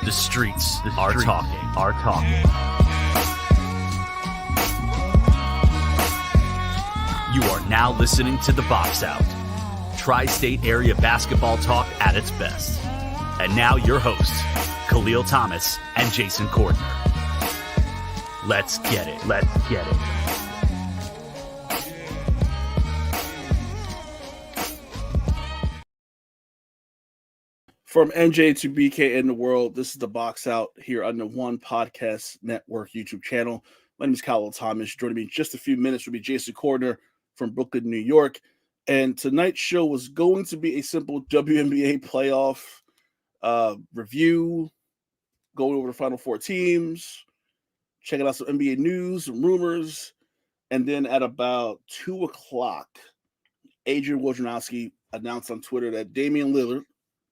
The streets are talking. You are now listening to The Box Out, Tri-State area basketball talk at its best. And now your hosts, Kahlil Thomas and Jason Cordner. Let's get it. From NJ to BK in the world, this is The Box Out here on the One Podcast Network YouTube channel. My name is Kahlil Thomas. Joining me in just a few minutes will be Jason Cordner from Brooklyn, New York. And tonight's show was going to be a simple WNBA playoff review, going over the Final Four teams, checking out some NBA news, some rumors. And then at about 2 o'clock, Adrian Wojnarowski announced on Twitter that Damian Lillard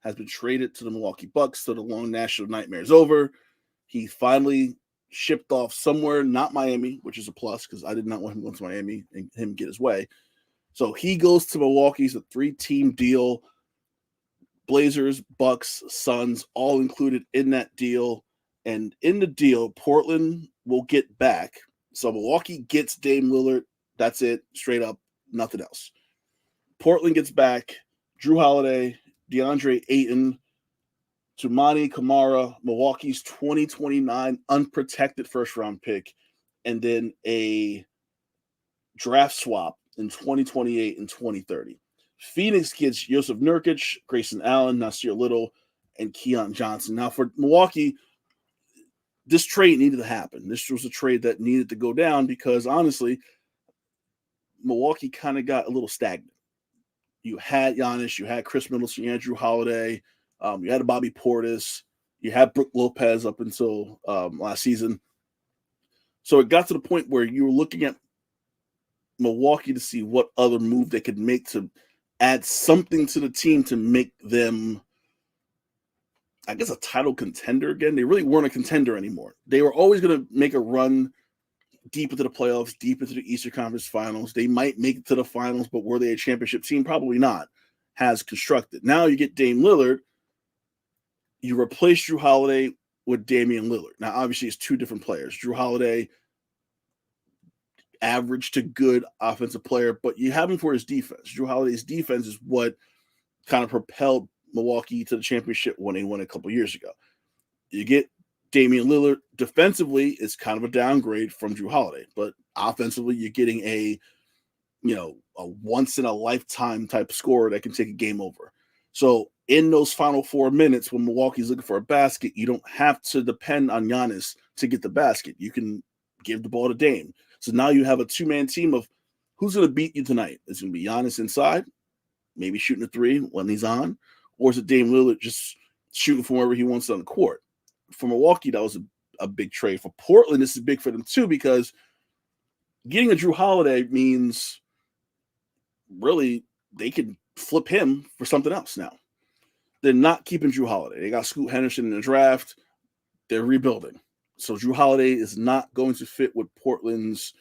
has been traded to the Milwaukee Bucks, so the long national nightmare is over. He finally shipped off somewhere, not Miami, which is a plus because I did not want him going to Miami and him get his way. So he goes to Milwaukee. It's a 3-team deal. Blazers, Bucks, Suns, all included in that deal. And in the deal, Portland will get back. So Milwaukee gets Dame Lillard. That's it, straight up, nothing else. Portland gets back Drew Holiday, DeAndre Ayton, Toumani Camara, Milwaukee's 2029 unprotected first-round pick, and then a draft swap in 2028 and 2030. Phoenix gets Yusuf Nurkic, Grayson Allen, Nasir Little, and Keon Johnson. Now, for Milwaukee, this trade needed to happen. This was a trade that needed to go down because, honestly, Milwaukee kind of got a little stagnant. You had Giannis, you had Chris Middleton, you had Drew Holiday, you had Bobby Portis, you had Brook Lopez up until last season. So it got to the point where you were looking at Milwaukee to see what other move they could make to add something to the team to make them, I guess, a title contender again. They really weren't a contender anymore. They were always going to make a run deep into the playoffs, deep into the Eastern Conference Finals. They might make it to the finals, but were they a championship team? Probably not. Has constructed. Now you get Dame Lillard. You replace Drew Holiday with Damian Lillard. Now, obviously, it's two different players. Drew Holiday, average to good offensive player, but you have him for his defense. Drew Holiday's defense is what kind of propelled Milwaukee to the championship when they won a couple years ago. You get Damian Lillard. Defensively is kind of a downgrade from Drew Holiday, but offensively you're getting a once in a lifetime type scorer that can take a game over. So in those final 4 minutes when Milwaukee's looking for a basket, you don't have to depend on Giannis to get the basket. You can give the ball to Dame. So now you have a two-man team of who's going to beat you tonight. It's going to be Giannis inside, maybe shooting a three when he's on, or is it Dame Lillard just shooting from wherever he wants on the court? For Milwaukee, that was a big trade. For Portland, this is big for them too because getting a Drew Holiday means really they can flip him for something else now. They're not keeping Drew Holiday. They got Scoot Henderson in the draft. They're rebuilding. So Drew Holiday is not going to fit with Portland's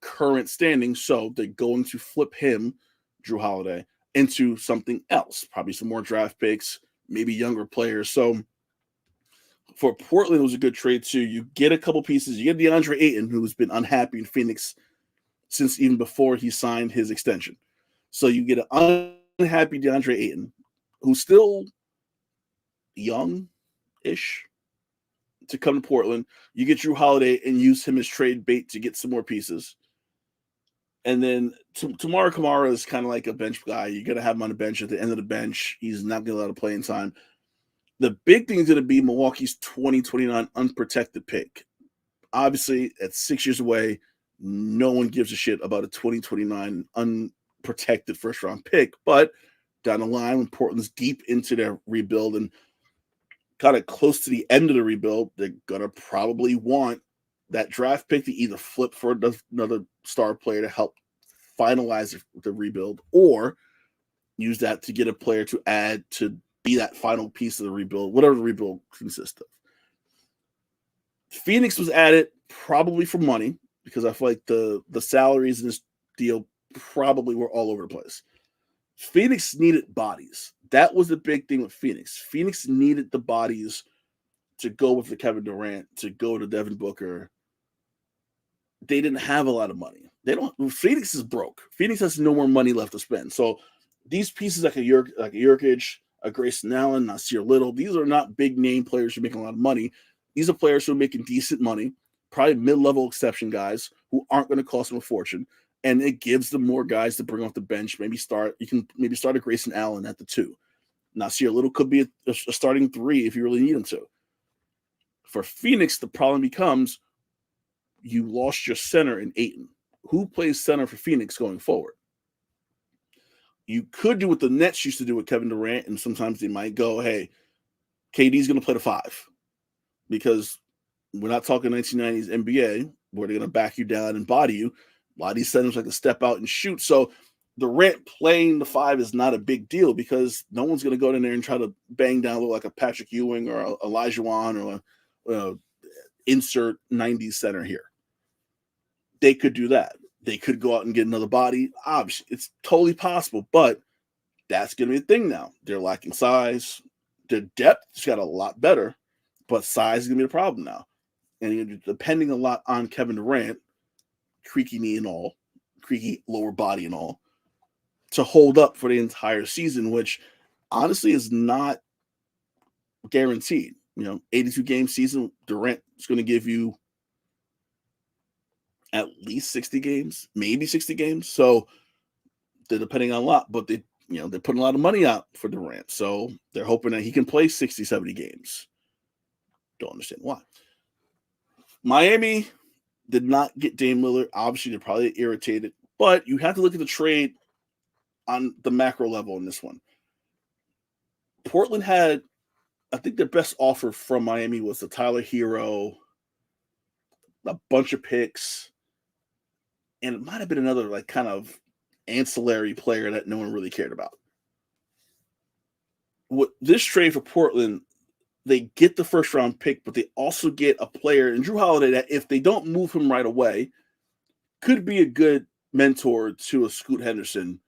current standing, so they're going to flip him, Drew Holiday, into something else, probably some more draft picks, maybe younger players. So for Portland, it was a good trade too. You get a couple pieces. You get DeAndre Ayton, who's been unhappy in Phoenix since even before he signed his extension. So you get an unhappy DeAndre Ayton, who's still young-ish, to come to Portland. You get Drew Holiday and use him as trade bait to get some more pieces. And then Toumani Camara is kind of like a bench guy. You're going to have him on the bench at the end of the bench. He's not going to let him play in time. The big thing is going to be Milwaukee's 2029 unprotected pick. Obviously, at 6 years away, no one gives a shit about a 2029 unprotected first-round pick. But down the line, when Portland's deep into their rebuild and kind of close to the end of the rebuild, they're going to probably want that draft pick to either flip for another star player to help finalize the rebuild or use that to get a player to add to be that final piece of the rebuild, whatever the rebuild consists of. Phoenix was added probably for money because I feel like the salaries in this deal probably were all over the place. Phoenix needed bodies. That was the big thing with Phoenix. Phoenix needed the bodies to go with the Kevin Durant, to go to Devin Booker, they didn't have a lot of money. Phoenix is broke. Phoenix has no more money left to spend. So these pieces like a Jokic, a Grayson Allen, Nasir Little, these are not big name players who are making a lot of money. These are players who are making decent money, probably mid-level exception guys who aren't going to cost them a fortune. And it gives them more guys to bring off the bench. You can maybe start a Grayson Allen at the 2. Nasir Little could be a starting 3 if you really need him to. For Phoenix, the problem becomes you lost your center in Ayton. Who plays center for Phoenix going forward? You could do what the Nets used to do with Kevin Durant, and sometimes they might go, hey, KD's going to play the 5. Because we're not talking 1990s NBA, where they're going to back you down and body you. A lot of these centers like to step out and shoot. So Durant playing the 5 is not a big deal because no one's going to go in there and try to bang down like a Patrick Ewing or a Elijah Wan or a insert 90s center here. They could do that. They could go out and get another body. Obviously, it's totally possible, but that's going to be a thing now. They're lacking size. Their depth just got a lot better, but size is going to be the problem now. And you're depending a lot on Kevin Durant, creaky knee and all, creaky lower body and all, to hold up for the entire season, which honestly is not guaranteed. 82-game season, Durant is going to give you at least 60 games, maybe 60 games. So they're depending on a lot, but they're putting a lot of money out for Durant. So they're hoping that he can play 60, 70 games. Don't understand why. Miami did not get Dame Lillard. Obviously, they're probably irritated, but you have to look at the trade on the macro level in this one. Portland had, I think their best offer from Miami was the Tyler Hero, a bunch of picks, and it might have been another kind of ancillary player that no one really cared about. With this trade for Portland, they get the first round pick, but they also get a player in Jrue Holiday that if they don't move him right away, could be a good mentor to a Scoot Henderson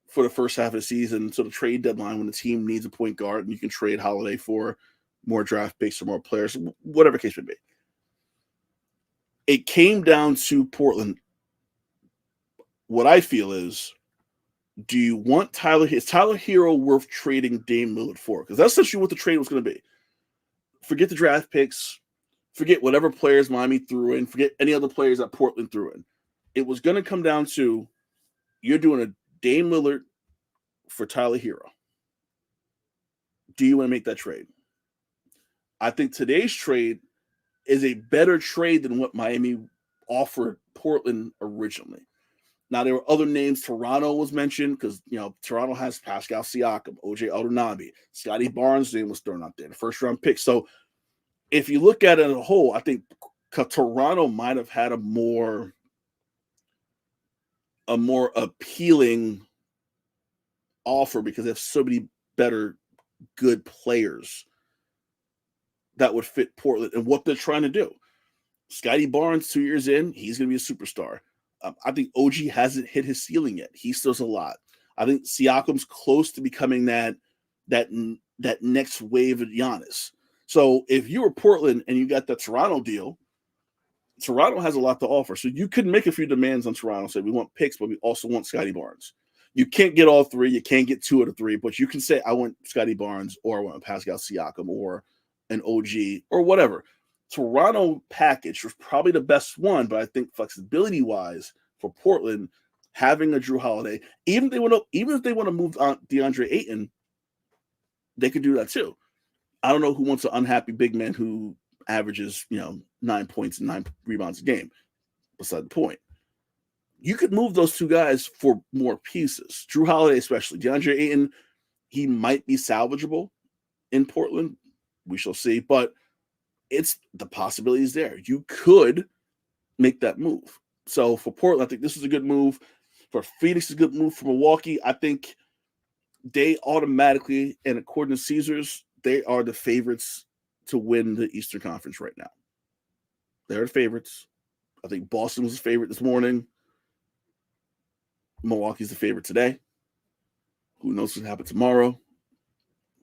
for the first half of the season. So the trade deadline when the team needs a point guard and you can trade Holiday for more draft picks or more players, whatever case may be. It came down to Portland. What I feel is, do you want is Tyler Hero worth trading Dame Lillard for? Because that's essentially what the trade was going to be. Forget the draft picks. Forget whatever players Miami threw in. Forget any other players that Portland threw in. It was going to come down to, you're doing a Dame Lillard for Tyler Hero. Do you want to make that trade? I think today's trade is a better trade than what Miami offered Portland originally. Now, there were other names. Toronto was mentioned because, Toronto has Pascal Siakam, OJ Anunoby, Scotty Barnes' name was thrown out there, the first-round pick. So if you look at it as a whole, I think Toronto might have had a more appealing offer because they have so many better good players that would fit Portland and what they're trying to do. Scotty Barnes, 2 years in, he's going to be a superstar. I think OG hasn't hit his ceiling yet. He still has a lot. I think Siakam's close to becoming that next wave of Giannis. So if you were Portland and you got that Toronto deal, Toronto has a lot to offer. So you could make a few demands on Toronto. Say, we want picks, but we also want Scotty Barnes. You can't get all 3. You can't get 2 out of 3, but you can say, I want Scotty Barnes or I want Pascal Siakam or an OG or whatever. Toronto package was probably the best one, but I think flexibility-wise for Portland, having a Jrue Holiday, even if they want to move on DeAndre Ayton, they could do that too. I don't know who wants an unhappy big man who averages 9 points and 9 rebounds a game. Beside the point. You could move those 2 guys for more pieces. Jrue Holiday especially. DeAndre Ayton, he might be salvageable in Portland. We shall see, but it's the possibility is there. You could make that move. So for Portland, I think this is a good move. For Phoenix, it's a good move. For Milwaukee, I think they automatically, and according to Caesars, they are the favorites to win the Eastern Conference right now. They're the favorites. I think Boston was the favorite this morning. Milwaukee's the favorite today. Who knows what's going to happen tomorrow?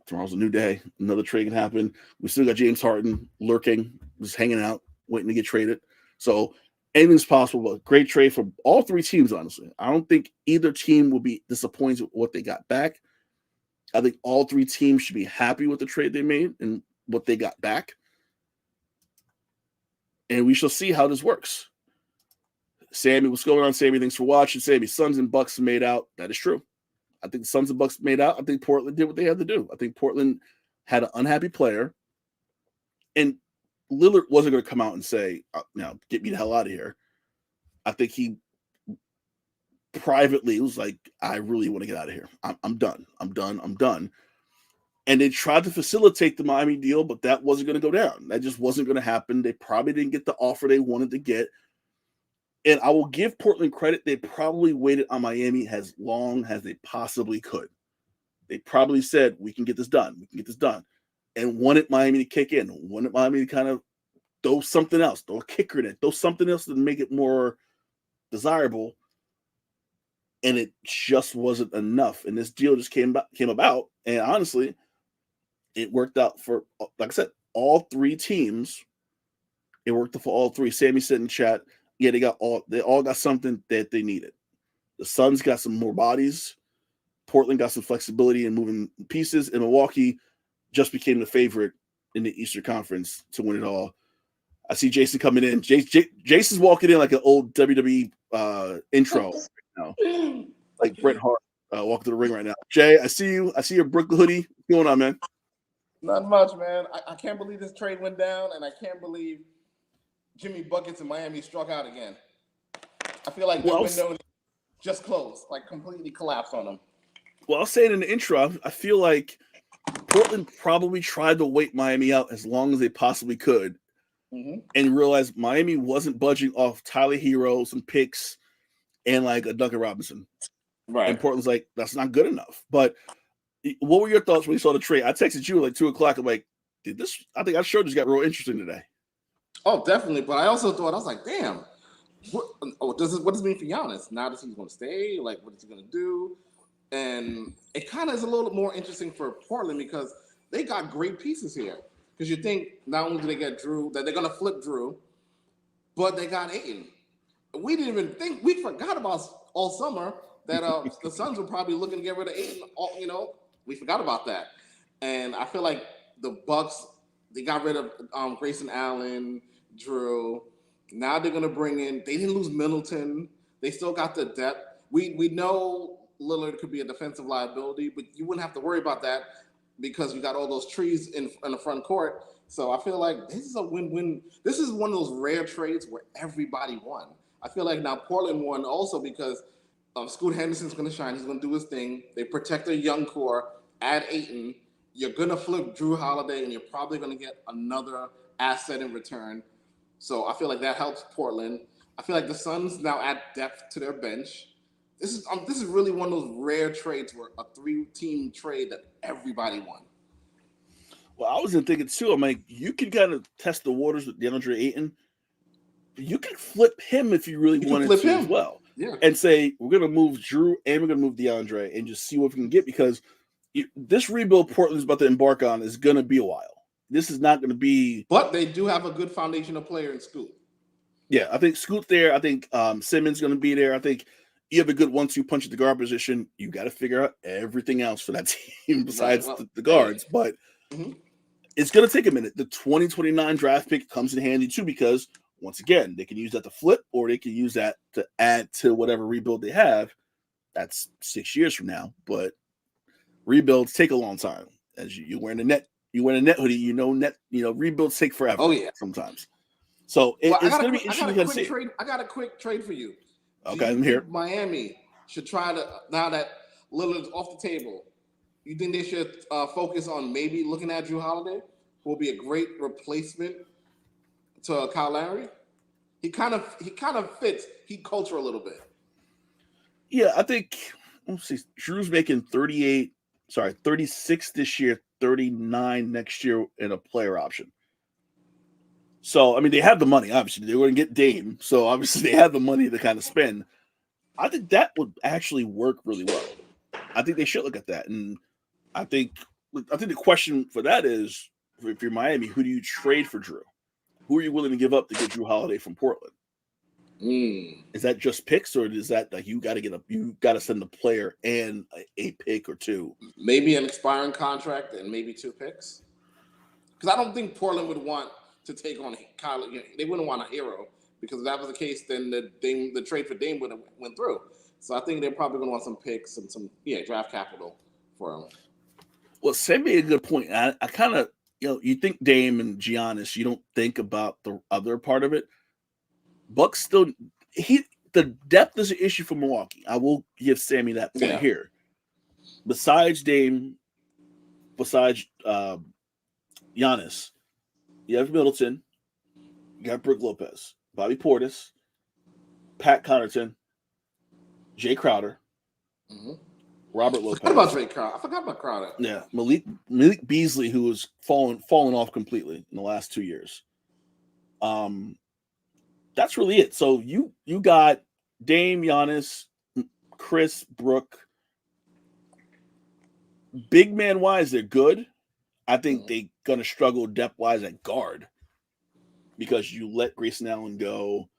Tomorrow's a new day. Another trade can happen. We still got James Harden lurking, just hanging out, waiting to get traded. So anything's possible. But great trade for all three teams, honestly. I don't think either team will be disappointed with what they got back. I think all three teams should be happy with the trade they made and what they got back. And we shall see how this works. Sammy, what's going on, Sammy? Thanks for watching. Sammy, Suns and Bucks made out. That is true. I think the Suns and Bucks made out. I think Portland did what they had to do. I think Portland had an unhappy player. And Lillard wasn't going to come out and say, now, get me the hell out of here. I think he privately was like, I really want to get out of here. I'm done. I'm done. And they tried to facilitate the Miami deal, but that wasn't going to go down. That just wasn't going to happen. They probably didn't get the offer they wanted to get. And I will give Portland credit. They probably waited on Miami as long as they possibly could. They probably said, we can get this done. We can get this done. And wanted Miami to kick in. Wanted Miami to kind of throw something else. Throw a kicker in it. Throw something else to make it more desirable. And it just wasn't enough. And this deal just came about. And honestly, it worked out for, like I said, all three teams. It worked for all three. Sammy said in chat, yeah, they all got something that they needed. The Suns got some more bodies. Portland got some flexibility in moving pieces. And Milwaukee just became the favorite in the Eastern Conference to win it all. I see Jason coming in. Jason's walking in like an old WWE intro right now. Like Bret Hart walking to the ring right now. Jay, I see you. I see your Brooklyn hoodie. What's going on, man? Not much, man. I can't believe this trade went down, and I can't believe Jimmy Buckets in Miami struck out again. I feel like the window just closed, like completely collapsed on them. Well, I'll say it in the intro. I feel like Portland probably tried to wait Miami out as long as they possibly could, and realized Miami wasn't budging off Tyler Hero, some picks, and like a Duncan Robinson. Right. And Portland's like, that's not good enough. But what were your thoughts when you saw the trade? I texted you at like 2:00. I'm like, I think our show just got real interesting today. Oh, definitely. But I also thought, I was like, damn, what does this mean for Giannis? Now that he's going to stay, like, what is he going to do? And it kind of is a little more interesting for Portland because they got great pieces here. Because you think not only do they get Drew, that they're going to flip Drew, but they got Ayton. We didn't even think, we forgot about all summer that the Suns were probably looking to get rid of Ayton. We forgot about that. And I feel like the Bucks, they got rid of Grayson Allen, Drew. Now they're going to bring in, they didn't lose Middleton. They still got the depth. We know Lillard could be a defensive liability, but you wouldn't have to worry about that because you got all those trees in the front court. So I feel like this is a win-win. This is one of those rare trades where everybody won. I feel like now Portland won also because Scoot Henderson's going to shine. He's going to do his thing. They protect their young core, add Ayton. You're going to flip Drew Holiday, and you're probably going to get another asset in return. So I feel like that helps Portland. I feel like the Suns now add depth to their bench. This is really one of those rare trades where a three-team trade that everybody won. Well, I was thinking too. I'm like, you can kind of test the waters with DeAndre Ayton. You can flip him if you really wanted to as well. Yeah. And say, we're going to move Drew and we're going to move DeAndre and just see what we can get because this rebuild Portland's about to embark on is going to be a while. This is not going to be. But they do have a good foundational player in Scoot. Yeah, I think Scoot's there. I think Simmons going to be there. I think you have a good 1-2 punch at the guard position. You got to figure out everything else for that team besides the guards. But it's going to take a minute. The 2029 draft pick comes in handy too because, once again, they can use that to flip or they can use that to add to whatever rebuild they have. That's 6 years from now. But rebuilds take a long time. As you're wearing a net hoodie, rebuilds take forever. Oh, yeah. Sometimes. So it's going to be interesting to see. I got a quick trade for you. Okay, I'm here. Miami should try to, now that Lillard's off the table, you think they should focus on maybe looking at Drew Holiday, who will be a great replacement to Kyle Lowry? He kind of fits Heat culture a little bit. Yeah, I think, let's see, Drew's making 36 this year, 39 next year in a player option. So, I mean, they have the money, obviously. They're going to get Dame. So, obviously, they have the money to kind of spend. I think that would actually work really well. I think they should look at that. And I think I think the question for that is, if you're Miami, who do you trade for Drew? Who are you willing to give up to get Drew Holiday from Portland? Is that just picks, or is that like you got to send a player and a pick or two? Maybe an expiring contract and maybe 2 picks. Because I don't think Portland would want to take on Kahlil. They wouldn't want a hero, because if that was the case, then the trade for Dame would have went through. So I think they're probably going to want some picks and some draft capital for him. Well, Sam made a good point. I kind of, you think Dame and Giannis, you don't think about the other part of it. Bucks still, the depth is an issue for Milwaukee. I will give Sammy that point here. Besides Dame, besides Giannis, you have Middleton, you got Brook Lopez, Bobby Portis, Pat Connaughton, Jay Crowder, Robert Lopez. I forgot about Crowder. Yeah, Malik Beasley, who was fallen off completely in the last 2 years. That's really it. So you got Dame, Giannis, Chris, Brook. Big man wise, they're good. I think they're gonna struggle depth wise at guard because you let Grayson Allen go.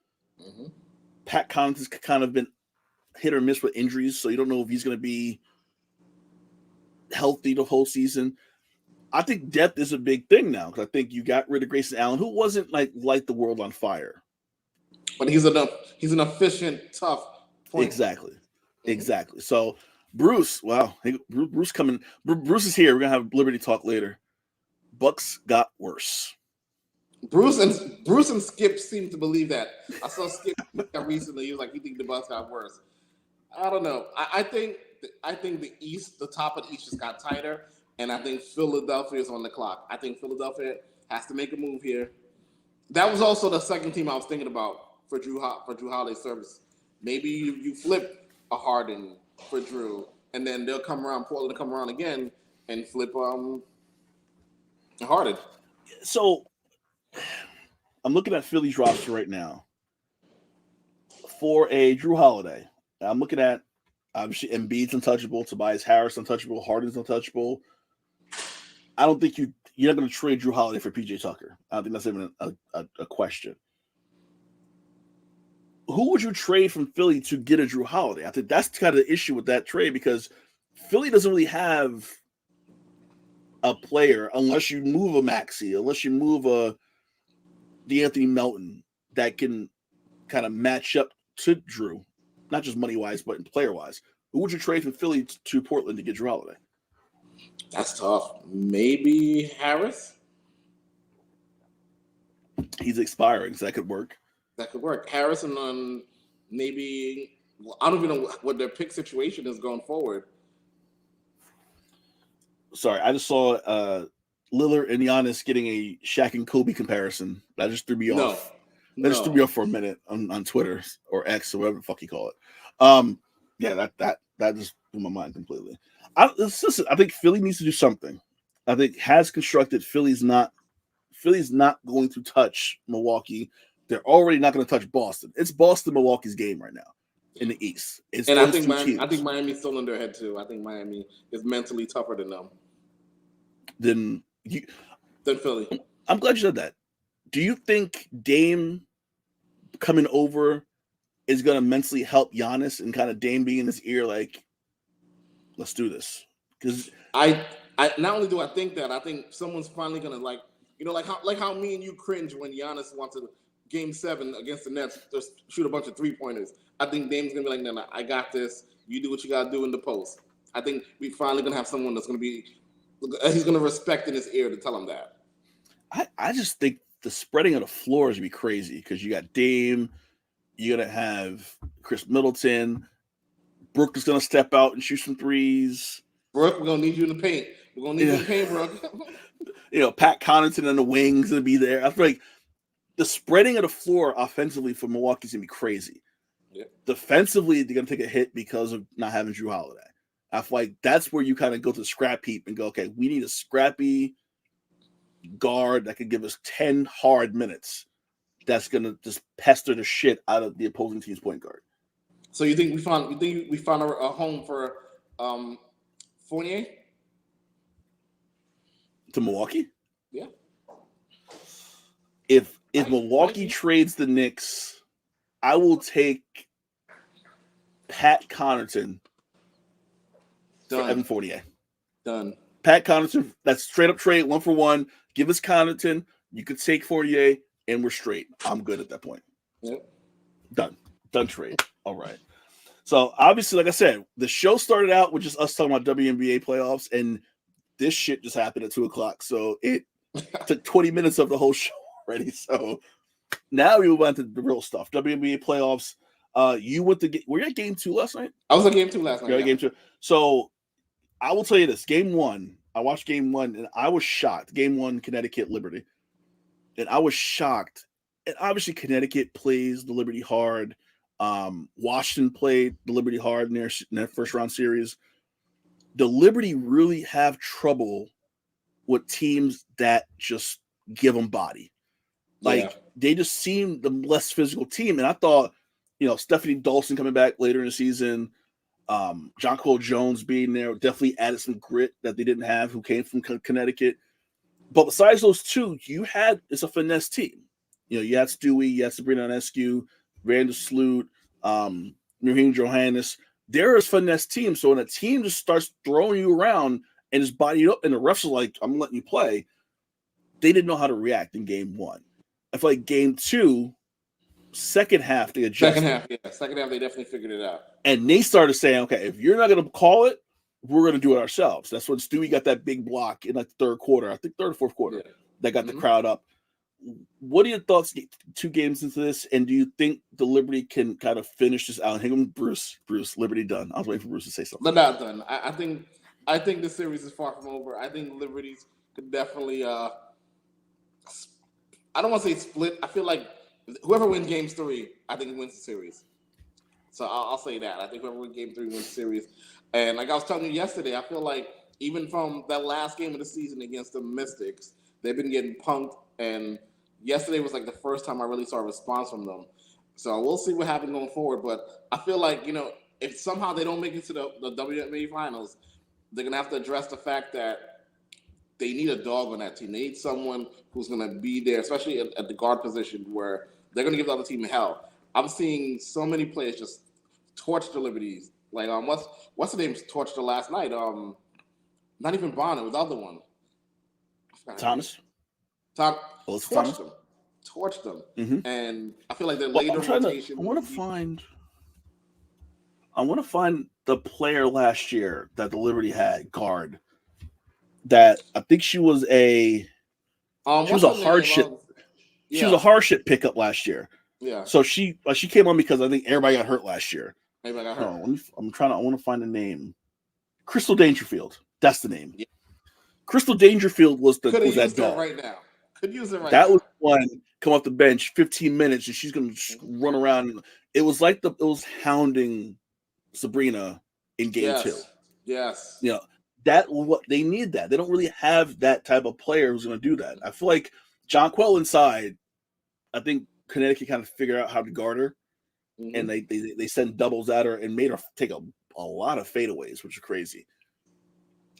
Pat Connaughton's kind of been hit or miss with injuries, so you don't know if he's gonna be healthy the whole season. I think depth is a big thing now because I think you got rid of Grayson Allen, who wasn't like the world on fire. But he's an efficient, tough point. Exactly. So Bruce, wow, Bruce coming. Bruce is here. We're gonna have Liberty talk later. Bucks got worse. Bruce and Skip seem to believe that. I saw Skip recently. He was like, "You think the Bucks got worse?" I don't know. I think the East, the top of the East, just got tighter, and I think Philadelphia is on the clock. I think Philadelphia has to make a move here. That was also the second team I was thinking about for Drew Holiday's service. Maybe you flip a Harden for Drew, and then they'll come around, Portland will come around again and flip Harden. So I'm looking at Philly's roster right now for a Drew Holiday. I'm looking at obviously Embiid's untouchable, Tobias Harris untouchable, Harden's untouchable. I don't think you're not going to trade Drew Holiday for PJ Tucker. I don't think that's even a question. Who would you trade from Philly to get a Drew Holiday? I think that's kind of the issue with that trade because Philly doesn't really have a player unless you move a Maxey, unless you move a DeAnthony Melton that can kind of match up to Drew, not just money-wise, but player-wise. Who would you trade from Philly to Portland to get Drew Holiday? That's tough. Maybe Harris? He's expiring, so that could work. Harris and maybe I don't even know what their pick situation is going forward. Sorry, I just saw Lillard and Giannis getting a Shaq and Kobe comparison. That just threw me off. That just threw me off for a minute on Twitter or X or whatever the fuck you call it. Yeah, that just blew my mind completely. I think Philly needs to do something. I think has constructed Philly's not going to touch Milwaukee. They're already not going to touch Boston. It's Boston-Milwaukee's game right now in the East. And I think Miami's still in their head too. I think Miami is mentally tougher than them. Than Philly. I'm glad you said that. Do you think Dame coming over is going to mentally help Giannis and kind of Dame being in his ear like, let's do this? Because I not only do I think that, I think someone's finally going to like how me and you cringe when Giannis wants to Game 7 against the Nets just shoot a bunch of 3-pointers. I think Dame's going to be like, no, I got this. You do what you got to do in the post. I think we finally going to have someone that's going to be he's going to respect in his ear to tell him that. I just think the spreading of the floor is going to be crazy because you got Dame, you're going to have Chris Middleton, Brook is going to step out and shoot some threes. Brook, we're going to need you in the paint. We're going to need you in the paint, Brook. Pat Connaughton and the wings going to be there. I feel like the spreading of the floor offensively for Milwaukee is going to be crazy. Yeah. Defensively, they're going to take a hit because of not having Drew Holiday. I feel like that's where you kind of go to the scrap heap and go, okay, we need a scrappy guard that could give us 10 hard minutes that's going to just pester the shit out of the opposing team's point guard. So you think we found a home for Fournier? To Milwaukee? Yeah. If Milwaukee trades the Knicks, I will take Pat Connaughton for Evan Fournier. Done. Pat Connaughton, that's straight up trade, 1-for-1. Give us Connaughton. You could take Fournier, and we're straight. I'm good at that point. Yep. Done trade. All right. So obviously, like I said, the show started out with just us talking about WNBA playoffs, and this shit just happened at 2:00. So it took 20 minutes of the whole show already. So now we move on to the real stuff. WNBA playoffs. You went to were you at game 2 last night? I was at game 2 last night. You're at game 2. So I will tell you this: game 1, I watched game 1, and I was shocked. Game 1, Connecticut Liberty, and I was shocked. And obviously, Connecticut plays the Liberty hard. Washington played the Liberty hard in their first round series. The Liberty really have trouble with teams that just give them body. They just seem the less physical team. And I thought, Stephanie Dawson coming back later in the season, Jonquel Jones being there definitely added some grit that they didn't have, who came from Connecticut. But besides those two, it's a finesse team. You had Stewie, you had Sabrina Ionescu, Vandersloot, Raheem Johannes. They're a finesse team. So when a team just starts throwing you around and just body you up, and the refs are like, I'm letting you play, they didn't know how to react in game 1. I feel like game 2, second half, they adjusted. Second half, they definitely figured it out. And they started saying, okay, if you're not going to call it, we're going to do it ourselves. That's when Stewie got that big block in like the third quarter, I think third or fourth quarter, that got the crowd up. What are your thoughts 2 games into this? And do you think the Liberty can kind of finish this out? Hang on, Bruce, Liberty done. I was waiting for Bruce to say something. They're not done. I think the series is far from over. I think Liberties could definitely I don't want to say split. I feel like whoever wins game 3, I think wins the series. So I'll say that. I think whoever wins game 3 wins the series. And like I was telling you yesterday, I feel like even from that last game of the season against the Mystics, they've been getting punked. And yesterday was like the first time I really saw a response from them. So we'll see what happens going forward. But I feel like, if somehow they don't make it to the WNBA finals, they're going to have to address the fact that they need a dog on that team. They need someone who's going to be there, especially at the guard position, where they're going to give the other team hell. I'm seeing so many players just torch the Liberties. Like, what's the name torched her last night? Not even Bonner, it was the other one. Thomas? Torched them. Mm-hmm. And I feel like they're later rotation. I want to find the player last year that the Liberty had, guard. That I think she was a hardship. Yeah. She was a hardship pickup last year. Yeah. So she came on because I think everybody got hurt last year. Everybody got hurt. I want to find the name. Crystal Dangerfield. That's the name. Yeah. Crystal Dangerfield was that dog right now. Could use it right that now. Was one come off the bench 15 minutes and she's going to run around. It was like it was hounding Sabrina in game 2. Yes. That what they need that. They don't really have that type of player who's going to do that. I feel like Jonquel inside, I think Connecticut kind of figured out how to guard her. Mm-hmm. And they sent doubles at her and made her take a lot of fadeaways, which is crazy.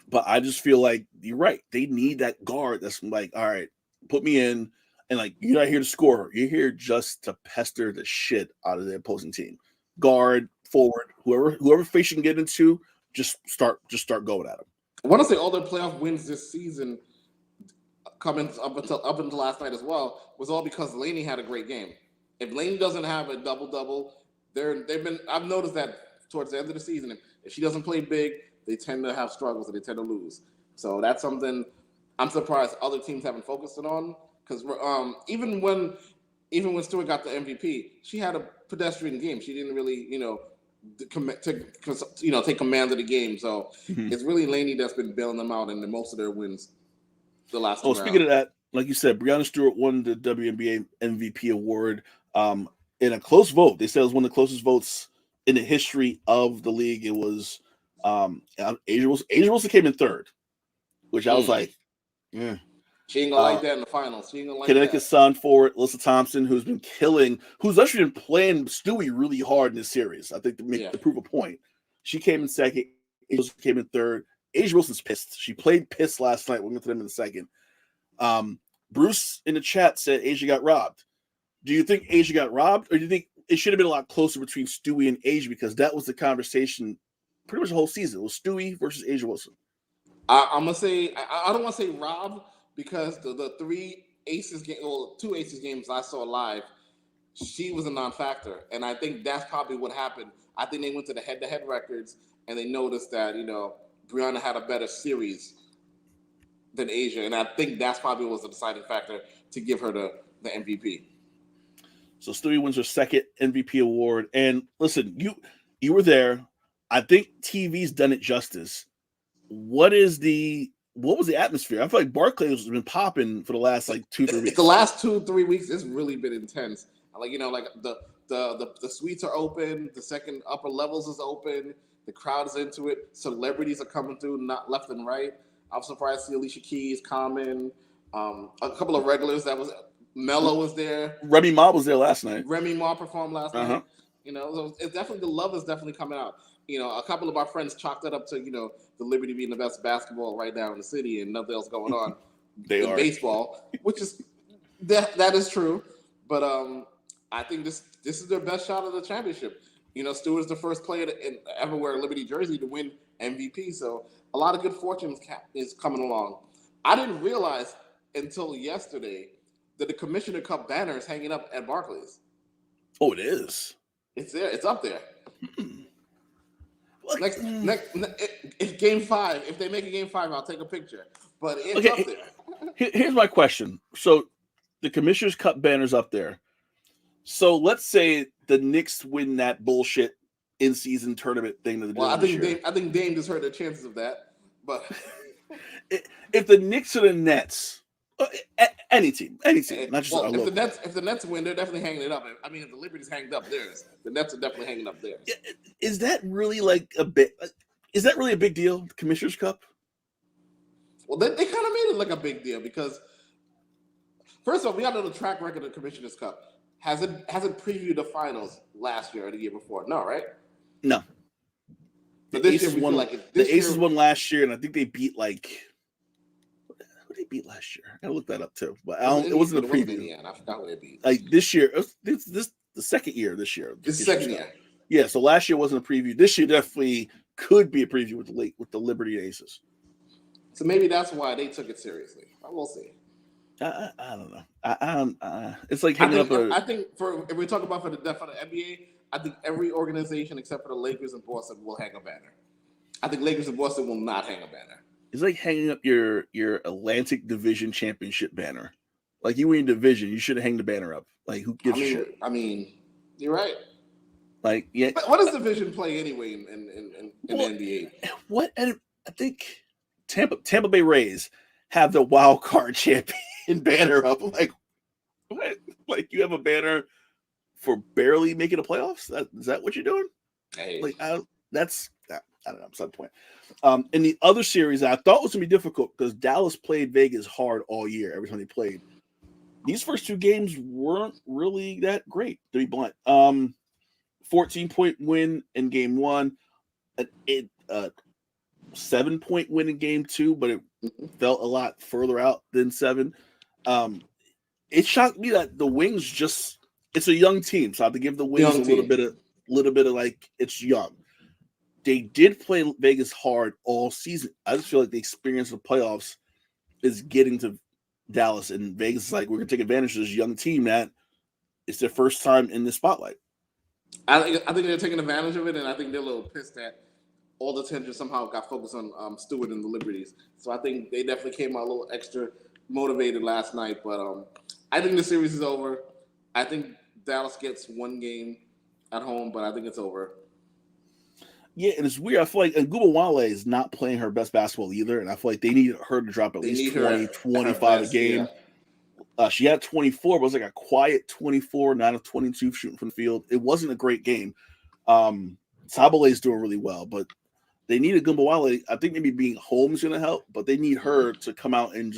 But I just feel like you're right. They need that guard that's like, all right, put me in. And like, you're not here to score. You're here just to pester the shit out of the opposing team. Guard, forward, whoever face you can get into, just start going at them. I want to say all their playoff wins this season, coming up until last night as well, was all because Laney had a great game. If Laney doesn't have a double-double, I've noticed that towards the end of the season, if she doesn't play big, they tend to have struggles and they tend to lose. So that's something I'm surprised other teams haven't focused on. Because even when Stewart got the MVP, she had a pedestrian game. She didn't really, take command of the game. So It's really Laney that's been bailing them out in most of their wins the last. Speaking of that, like you said, Breanna Stewart won the WNBA MVP award in a close vote. They said it was one of the closest votes in the history of the league. It was Asia Wilson came in third, which I was like, yeah. She ain't gonna like that in the finals. She ain't gonna like Connecticut that. Sun forward, Alyssa Thompson, who's actually been playing Stewie really hard in this series. I think to prove a point. She came in second, Asia came in third. A'ja Wilson's pissed. She played pissed last night. We'll get to them in a second. Bruce in the chat said A'ja got robbed. Do you think A'ja got robbed, or do you think it should have been a lot closer between Stewie and A'ja, because that was the conversation pretty much the whole season? It was Stewie versus A'ja Wilson. I'm gonna say I don't want to say robbed, because the 2 Aces games I saw live, she was a non-factor, and I think that's probably what happened. I think they went to the head-to-head records and they noticed that Brianna had a better series than A'ja, and I think that's probably was the deciding factor to give her the MVP. So Stewie wins her second MVP award. And listen, you were there. I think TV's done it justice. What was the atmosphere? I feel like Barclays has been popping for the last 2-3 weeks. The last 2-3 weeks, it's really been intense. The suites are open, the second upper levels is open, the crowd is into it. Celebrities are coming through, not left and right. I'm surprised to see Alicia Keys, Common, a couple of regulars. That was Mello was there. Remy Ma was there last night. Remy Ma performed last night. So it's definitely, the love is definitely coming out. A couple of our friends chalked that up to the Liberty being the best basketball right now in the city and nothing else going on in baseball, which is that is true. But I think this is their best shot at the championship. Stewart's the first player to ever wear a Liberty jersey to win MVP, so a lot of good fortune is coming along. I didn't realize until yesterday that the Commissioner Cup banner is hanging up at Barclays. Oh, it is. It's there. It's up there. It's Game 5. If they make a Game 5, I'll take a picture. But it's up there. Here's my question. So the Commissioner's Cup banner's up there. So let's say the Knicks win that bullshit in-season tournament thing that they're doing. I think Dame just heard the chances of that. But if the Knicks or the Nets, any team, not just if the Nets win, they're definitely hanging it up. I mean, if the Liberty's hanging up theirs, the Nets are definitely hanging up theirs. Is that really a big deal? The Commissioner's Cup? Well, they kind of made it like a big deal because, first of all, we got to know the track record of the Commissioner's Cup. Has it previewed the finals last year or the year before? No, right? No. But this year we feel like it. The Aces won last year, and I think they beat who did they beat last year? I gotta look that up too. But it wasn't a preview. I forgot who they beat. This year, this the second year this year. This is the second year. Yeah, so last year wasn't a preview. This year definitely could be a preview with the Liberty Aces. So maybe that's why they took it seriously. We'll see. I don't know. It's like hanging up I think if we talk about for the NBA, I think every organization except for the Lakers and Boston will hang a banner. I think Lakers and Boston will not hang a banner. It's like hanging up your Atlantic Division Championship banner. Like you win division, you should hang the banner up. Like who gives a shit? I mean, you're right. Like yeah. But what does division play anyway in the NBA? What? And I think Tampa Bay Rays have the wild card champion banner up. Like what? Like you have a banner for barely making the playoffs? Is that what you're doing? Hey. Like I don't know. Beside the point. In the other series, I thought was gonna be difficult because Dallas played Vegas hard all year. Every time they played, these first two games weren't really that great. To be blunt, 14-point win in game one, a 7-point win in game two, but it felt a lot further out than 7. It shocked me that the Wings it's a young team, so I have to give the Wings a little bit of like it's young. They did play Vegas hard all season. I just feel like the experience of the playoffs is getting to Dallas, and Vegas is like, we're going to take advantage of this young team that it's their first time in the spotlight. I think they're taking advantage of it, and I think they're a little pissed that all the attention somehow got focused on Stewart and the Liberties. So I think they definitely came out a little extra motivated last night. But I think the series is over. I think Dallas gets one game at home, but I think it's over. Yeah, and it's weird. I feel like Ngubawale is not playing her best basketball either, and I feel like they need her to drop at least 20, 25 a game. Yeah. She had 24, but it was like a quiet 24, 9 of 22 shooting from the field. It wasn't a great game. Sabale is doing really well, but they need a Ngubawale. I think maybe being home is going to help, but they need her to come out and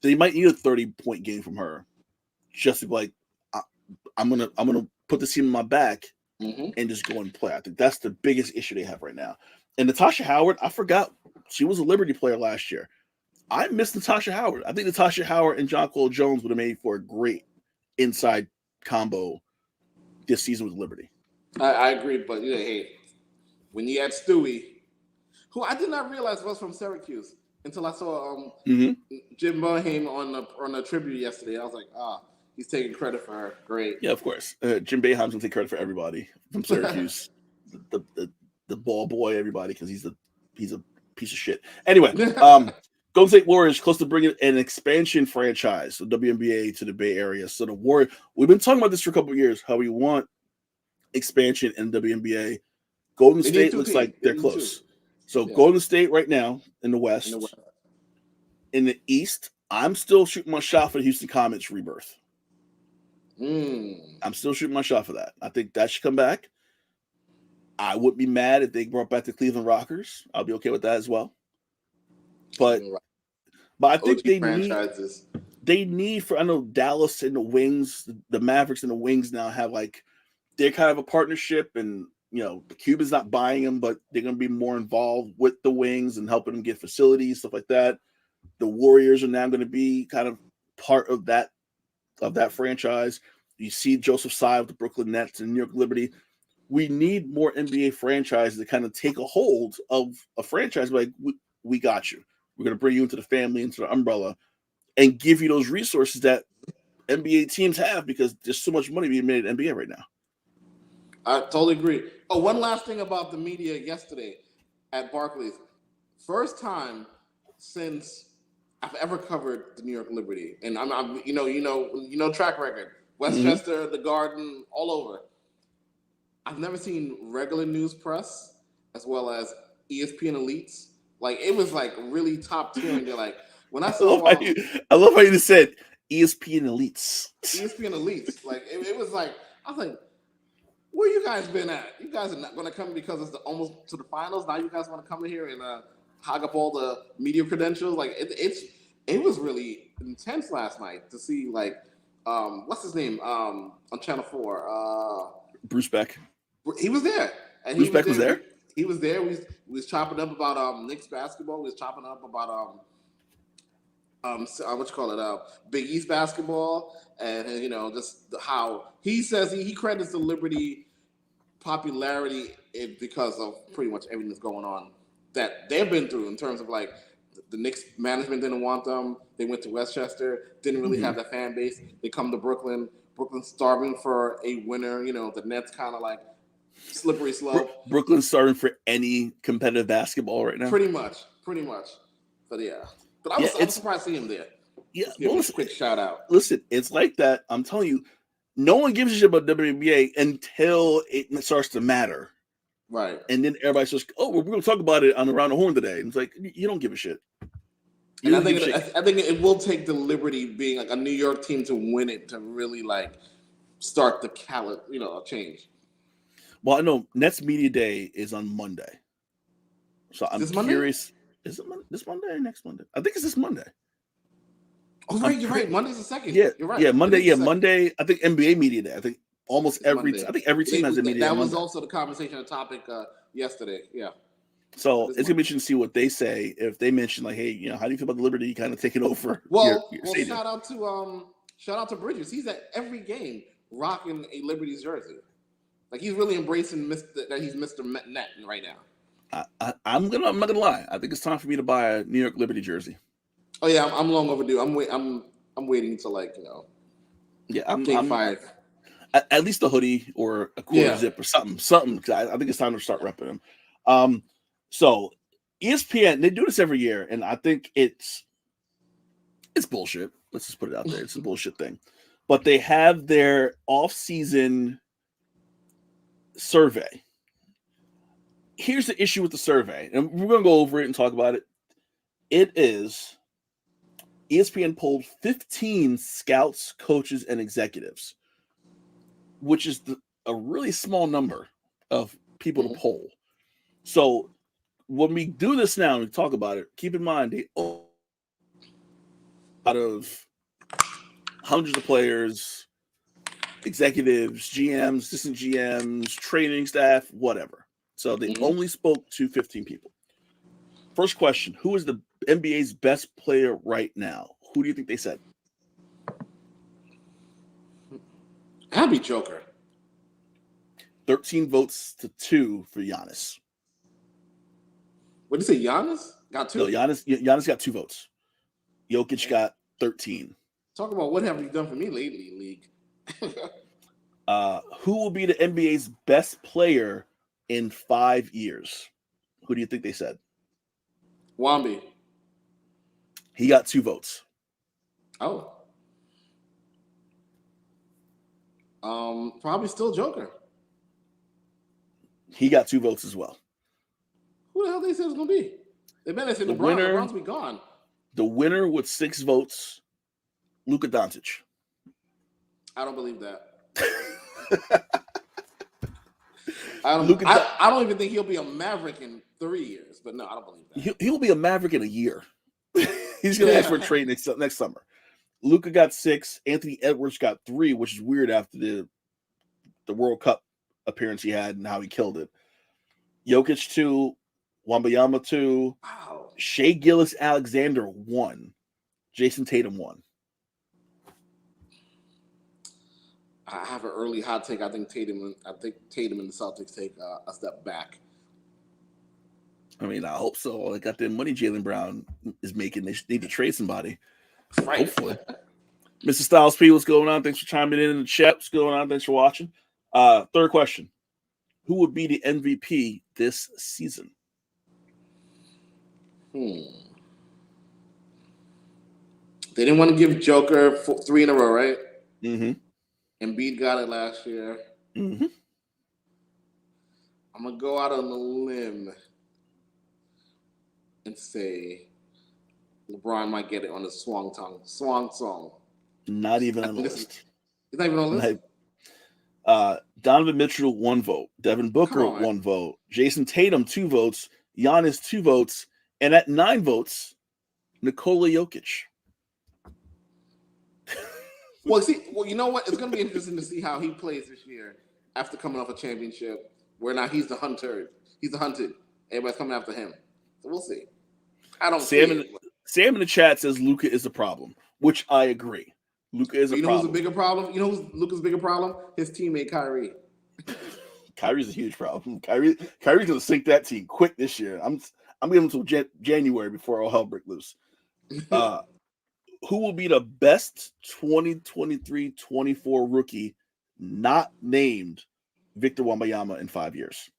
they might need a 30-point game from her, just to be like, I'm gonna put this team in my back. And just go and play. I think that's the biggest issue they have right now. And Natasha Howard, I forgot She was a Liberty player last year. I miss Natasha Howard. I think Natasha Howard and John Cole Jones would have made for a great inside combo this season with Liberty. I agree, but hey, when you had Stewie, who I did not realize was from Syracuse until I saw Jim Boeheim on the tribute yesterday. I was like, he's taking credit for her. Great. Yeah, of course. Jim Boeheim's gonna take credit for everybody from Syracuse, the ball boy, everybody, because he's a piece of shit. Anyway, Golden State Warriors close to bringing an expansion franchise, so WNBA, to the Bay Area. So the Warriors, we've been talking about this for a couple of years, how we want expansion in WNBA. Golden State looks like they're close. So Golden State right now in the West. In the East, I'm still shooting my shot for the Houston Comets rebirth. I'm still shooting my shot for that. I think that should come back. I wouldn't be mad if they brought back the Cleveland Rockers. I'll be okay with that as well. But I think they need for, I know Dallas and the Wings, the Mavericks and the Wings now have they're kind of a partnership, and the Cubans not buying them, but they're going to be more involved with the Wings and helping them get facilities, stuff like that. The Warriors are now going to be kind of part of that franchise. You see Joseph Tsai with the Brooklyn Nets and New York Liberty. We need more NBA franchises to kind of take a hold of a franchise. We got you. We're going to bring you into the family, into the umbrella, and give you those resources that NBA teams have, because there's so much money being made in NBA right now. I totally agree. Oh, one last thing about the media yesterday at Barclays. First time since I've ever covered the New York Liberty, and I'm track record, Westchester, the Garden, all over. I've never seen regular news press as well as ESPN elites. It was really top tier, and they're like, when I saw, I love how you just said ESPN elites. ESPN elites, it was I was like, where you guys been at? You guys are not going to come because it's almost to the finals. Now you guys want to come in here and hog up all the media credentials. It was really intense last night to see what's his name on Channel 4? Bruce Beck. He was there. And Bruce Beck was there? He was there. We was chopping up about Knicks basketball. We was chopping up about Big East basketball, and just how he says he credits the Liberty popularity because of pretty much everything that's going on that they've been through in terms of the Knicks management didn't want them. They went to Westchester, didn't really have that fan base. They come to Brooklyn. Brooklyn's starving for a winner. The Nets kind of slippery slope. Brooklyn's starving for any competitive basketball right now. Pretty much. But yeah. But I was surprised to see him there. Yeah, quick shout out. Listen, it's like that. I'm telling you, no one gives a shit about WNBA until it starts to matter. Right. And then everybody says, we're going to talk about it on Around the Horn today. And it's like, you don't give a shit. I think it will take the Liberty being a New York team to win it to really start the change. Well, I know Nets Media Day is on Monday. So I'm curious. Is it this Monday or next Monday? I think it's this Monday. Oh, right, you're right. Monday's the second. Yeah, you're right. Yeah, Monday. Yeah, Monday. I think NBA Media Day. I think every team has a media. That was also the conversation, the topic yesterday. Yeah. So it's gonna be interesting to see what they say if they mention hey, how do you feel about the Liberty kind of taking over? Well, shout out to Bridges. He's at every game rocking a Liberty's jersey. He's really embracing that he's Mr. Net right now. I'm not gonna lie. I think it's time for me to buy a New York Liberty jersey. Oh yeah, I'm long overdue. I'm waiting until Yeah, I'm fired. At least a hoodie or a quarter zip or something. Because I think it's time to start repping them. So ESPN, they do this every year, and I think it's bullshit. Let's just put it out there. It's a bullshit thing. But they have their off-season survey. Here's the issue with the survey, and we're going to go over it and talk about it. It is ESPN polled 15 scouts, coaches, and executives, which is a really small number of people to poll. So when we do this now and we talk about it, keep in mind out of hundreds of players, executives, GMs, assistant GMs, training staff, whatever. So they only spoke to 15 people. First question: who is the NBA's best player right now? Who do you think they said? I'd be Joker. 13 votes to 2 for Giannis. What did you say? Giannis got 2? No, Giannis got 2 votes. Jokic got 13. Talk about what have you done for me lately, league. Who will be the NBA's best player in 5 years? Who do you think they said? Wambi. He got 2 votes. Oh. Probably still Joker. He got 2 votes as well. Who the hell they said it was gonna be? They better say LeBron. LeBron's be gone. The winner with 6 votes, Luka Doncic. I don't believe that. I don't even think he'll be a Maverick in 3 years. But no, I don't believe that. He'll be a Maverick in a year. He's gonna ask for a trade next summer. Luka got 6. Anthony Edwards got 3, which is weird after the World Cup appearance he had and how he killed it. Jokic 2, Wembanyama 2, Wow. Shai Gilgeous-Alexander 1, Jason Tatum 1. I have an early hot take. I think Tatum and the Celtics take a step back. I mean, I hope so. They got the money Jaylen Brown is making. They need to trade somebody. Right. Hopefully. Mr. Styles P, what's going on? Thanks for chiming in the chat. What's going on? Thanks for watching. Third question. Who would be the MVP this season? They didn't want to give Joker 3 in a row, right? Mm-hmm. Embiid got it last year. Mm-hmm. I'm going to go out on a limb and say LeBron might get it on the swan song. Not even on the list. It's not even on the list? Donovan Mitchell, 1 vote. Devin Booker, 1 vote. Jason Tatum, 2 votes. Giannis, 2 votes. And at 9 votes, Nikola Jokic. Well, you know what? It's going to be interesting to see how he plays this year after coming off a championship where now he's the hunter. He's the hunted. Everybody's coming after him. So we'll see. I don't see it. Sam in the chat says Luka is a problem, which I agree. Luka is a problem. You know who's a bigger problem? You know who's Luka's bigger problem? His teammate Kyrie. Kyrie's a huge problem. Kyrie's gonna sink that team quick this year. I'm giving him until January before all hell break loose. Who will be the best 2023-24 rookie not named Victor Wembanyama in 5 years?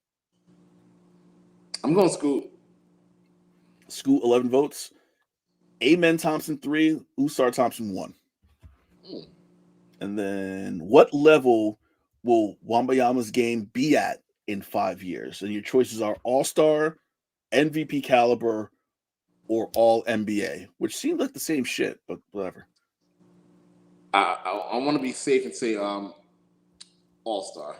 I'm going Scoot. Scoot, 11 votes. Amen Thompson, 3. Usar Thompson, 1. And then what level will Wembanyama's game be at in 5 years? And your choices are All-Star, MVP caliber, or All-NBA, which seems like the same shit, but whatever. I want to be safe and say All-Star.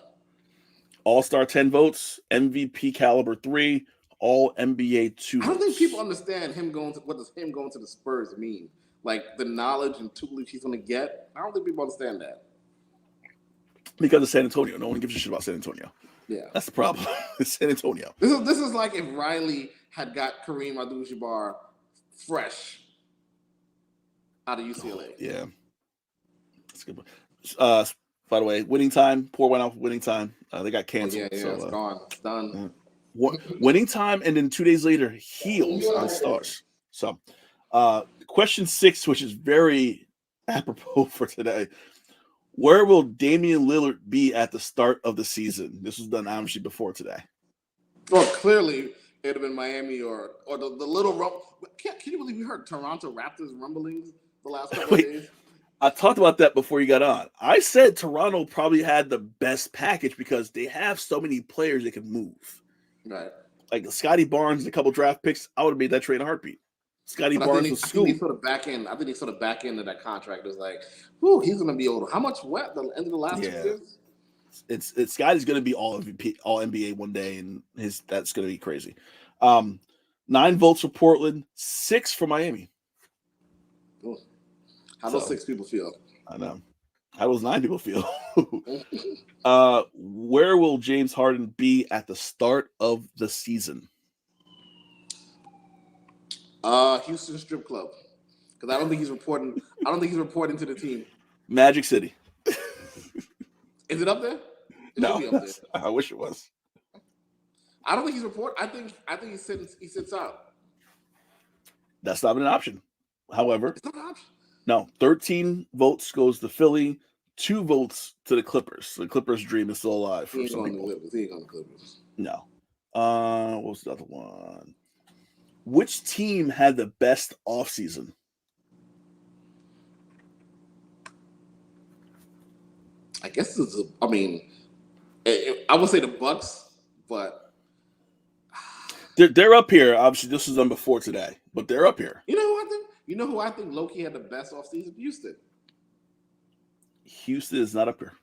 All-Star, 10 votes. MVP caliber, 3. All-NBA, 2 votes. I don't think people understand what does him going to the Spurs mean. Like the knowledge and tutelage he's going to get. I don't think people understand that. Because of San Antonio. No one gives a shit about San Antonio. Yeah. That's the problem. It's San Antonio. This is like if Riley had got Kareem Abdul-Jabbar fresh out of UCLA. Yeah. That's a good one. By the way, Winning Time. Pour one out for Winning Time. They got canceled. Yeah, it's gone. It's done. Winning Time, and then 2 days later, Heels on Stars. So, question 6, which is very apropos for today. Where will Damian Lillard be at the start of the season? This was done obviously before today. Well, clearly it would have been Miami or the little rumble. Can you believe we heard Toronto Raptors rumblings the last couple of days? I talked about that before you got on. I said Toronto probably had the best package because they have so many players they can move. Right. Like Scotty Barnes and a couple draft picks, I would have made that trade in a heartbeat. Scotty Barnes was Scoop. I think they sort of back end of that contract was like, whoo, he's going to be older. How much wet the end of the last 2 years? It's Scotty's going to be all MVP, all NBA one day, and that's going to be crazy. 9 votes for Portland, 6 for Miami. Ooh. How those 6 people feel? I know. How those 9 people feel? Where will James Harden be at the start of the season? Houston Strip Club. Because I don't think he's reporting. I don't think he's reporting to the team. Magic City. Is it up there? It No, should be up there. I wish it was. I don't think he's reporting. I think he sits out. That's not an option. However, It's not an option. no, 13 votes goes to Philly, 2 votes to the Clippers. The Clippers' dream is still alive for some people. He ain't on the Clippers. No. What was the other one? Which team had the best offseason? I guess I would say the Bucks, but They're up here. Obviously, this was done before today, but they're up here. you know who I think? You know who I think Loki had the best offseason? Houston. Houston is not up here.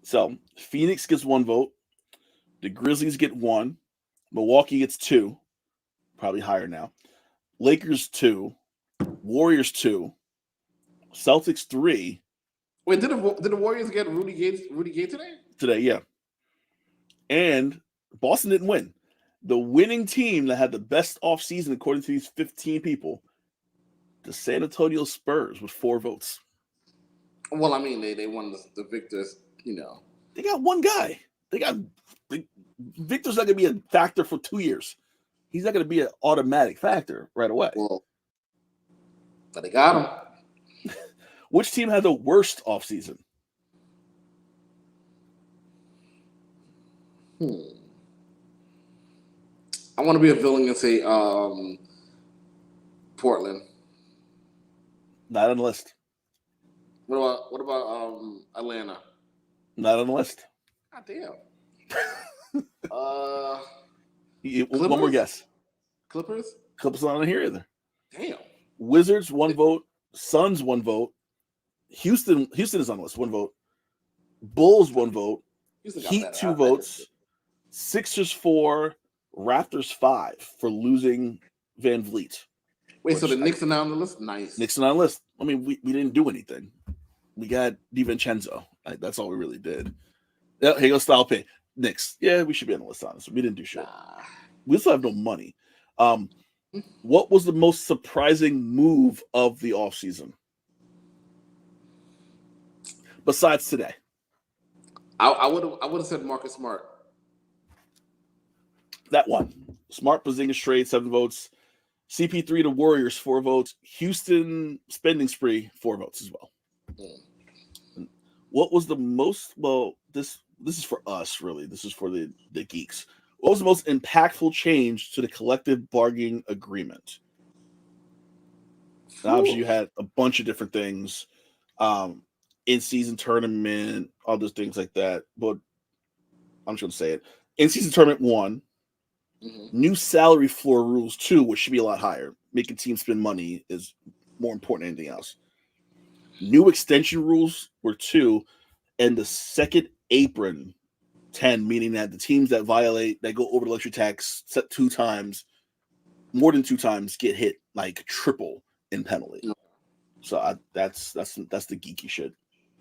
So Phoenix gets 1 vote. The Grizzlies get 1. Milwaukee gets 2. Probably higher now. Lakers 2. Warriors 2. Celtics 3. Wait, did the Warriors get Rudy Gay today? Today, yeah. And Boston didn't win. The winning team that had the best offseason, according to these 15 people, the San Antonio Spurs with 4 votes. Well, I mean, they won the victors, you know. They got 1 guy. Victor's not going to be a factor for 2 years. He's not going to be an automatic factor right away. Well, but they got him. Which team had the worst offseason? I want to be a villain and say Portland. Not on the list. What about Atlanta? Not on the list. God damn. One more guess. Clippers? Clippers not on here either. Damn. Wizards 1 vote. Suns 1 vote. Houston is on the list. 1 vote. Bulls 1 vote. Heat 2 votes. Sixers 4. Raptors 5 for losing Van Vliet. Wait, so the Knicks are now on the list? Nice. Knicks are on the list. I mean, we didn't do anything. We got DiVincenzo. That's all we really did. Yeah, here goes Style Pay. Knicks. Yeah, we should be on the list, honestly. We didn't do shit. Nah. We still have no money. What was the most surprising move of the offseason? Besides today. I would have said Marcus Smart. That one. Smart Porzingis trade, 7 votes. CP3 to Warriors, 4 votes. Houston spending spree, 4 votes as well. What was the most, well, this is for us, really. This is for the geeks. What was the most impactful change to the collective bargaining agreement? Obviously, you had a bunch of different things. In-season tournament, all those things like that. But I'm just going to say it. In-season tournament 1. New salary floor rules 2, which should be a lot higher. Making teams spend money is more important than anything else. New extension rules were 2, and the second apron 10, meaning that the teams that go over the luxury tax set 2 times, more than 2 times, get hit like triple in penalty. So that's the geeky shit,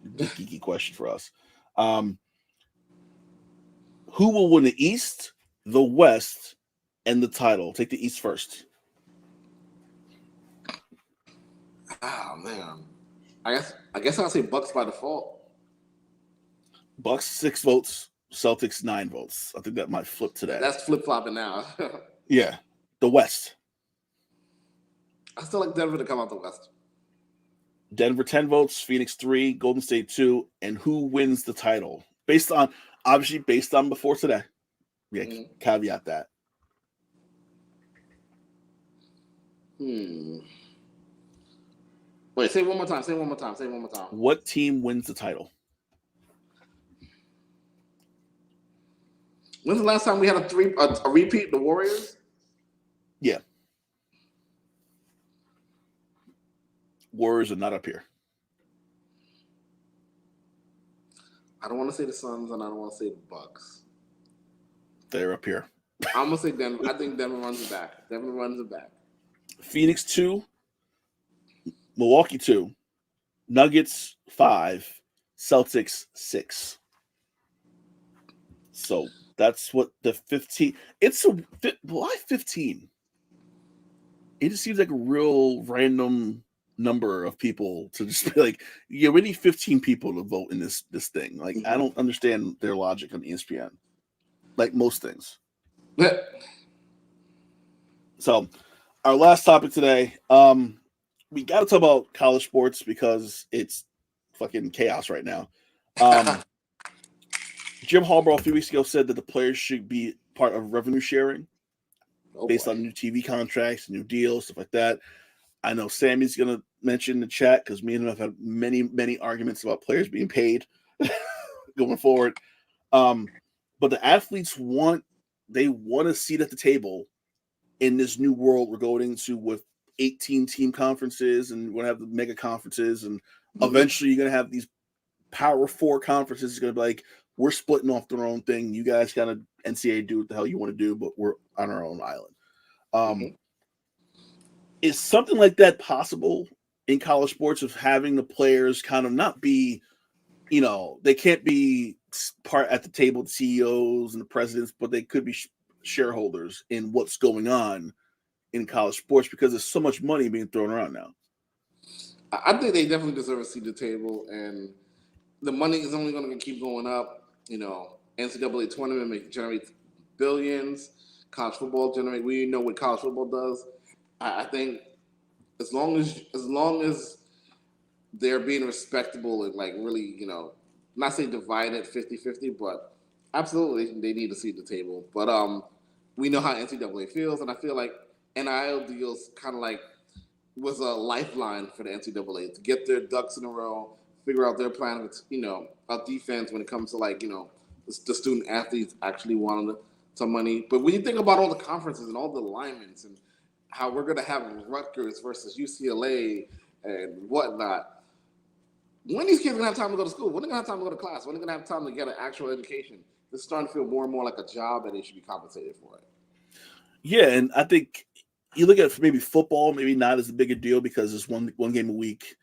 the geeky question for us. Who will win the East, the West, and the title? Take the East first. Oh man, I guess I'll say Bucks by default. Bucks 6 votes, Celtics 9 votes. I think that might flip today. That's flip flopping now. Yeah, the West. I still like Denver to come out the West. Denver 10 votes, Phoenix 3, Golden State 2, and who wins the title? Based on before today. Yeah, caveat that. Wait, say it one more time. What team wins the title? When's the last time we had a repeat? The Warriors? Yeah. Warriors are not up here. I don't want to say the Suns and I don't want to say the Bucks. They're up here. I'm going to say Denver. I think Denver runs it back. Phoenix 2, Milwaukee 2, Nuggets 5, Celtics 6. So that's what the 15. Why 15? it just seems like a real random number of people to just be like, yeah, we need 15 people to vote in this thing. Like, I don't understand their logic on ESPN. Like most things. So, our last topic today, we got to talk about college sports because it's fucking chaos right now. Jim Harbaugh a few weeks ago said that the players should be part of revenue sharing based on new TV contracts, new deals, stuff like that. I know Sammy's going to mention in the chat because me and him have had many arguments about players being paid going forward. But the athletes want a seat at the table in this new world we're going into with 18 team conferences, and we're going to have the mega conferences, and eventually you're going to have these Power 4 conferences. It's going to be like, we're splitting off their own thing. You guys got to NCAA do what the hell you want to do, but we're on our own island. Is something like that possible in college sports, of having the players kind of not be, they can't be part at the table, the CEOs and the presidents, but they could be shareholders in what's going on in college sports because there's so much money being thrown around now? I think they definitely deserve a seat at the table, and the money is only going to keep going up. NCAA tournament generates billions. College football generates. We know what college football does. I think as long as they're being respectable and like really, not say divided 50-50, but absolutely they need a seat at the table. But we know how NCAA feels, and I feel like NIL deals kind of like was a lifeline for the NCAA to get their ducks in a row, figure out their plan with, of defense when it comes to like, the student athletes actually wanting some money. But when you think about all the conferences and all the alignments and how we're going to have Rutgers versus UCLA and whatnot, when these kids are going to have time to go to school? When are they going to have time to go to class? When are they going to have time to get an actual education? It's starting to feel more and more like a job, and they should be compensated for it. Yeah, and I think you look at maybe football, maybe not as a big a deal because it's one game a week.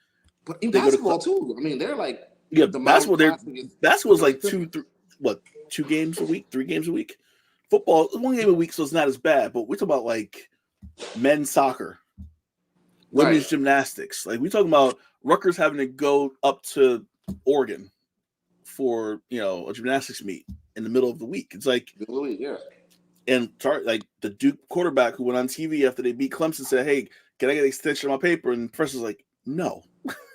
But in basketball too, I mean, they're like basketball's like 2 games a week, 3 games a week. Football, 1 game a week, so it's not as bad. But we're talking about like men's soccer, women's gymnastics. Like we're talking about Rutgers having to go up to Oregon for a gymnastics meet in the middle of the week. It's like And like the Duke quarterback who went on TV after they beat Clemson said, "Hey, can I get an extension on my paper?" And the professor's like, "No,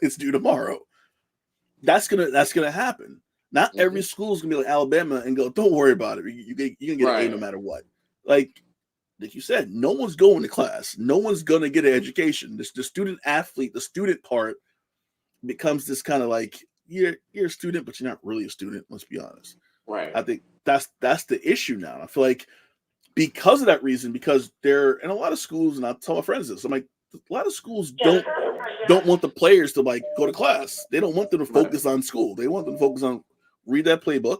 it's due tomorrow." That's gonna happen. Not every school is gonna be like Alabama and go, "Don't worry about it. You can get an A no matter what." Like you said, no one's going to class. No one's gonna get an education. The student athlete, the student part becomes this kind of like you're a student, but you're not really a student. Let's be honest. Right. I think that's the issue now. I feel like because of that reason, because they're in a lot of schools, and I tell my friends this, I'm like, a lot of schools don't want the players to like go to class. They don't want them to focus on school. They want them to focus on read that playbook,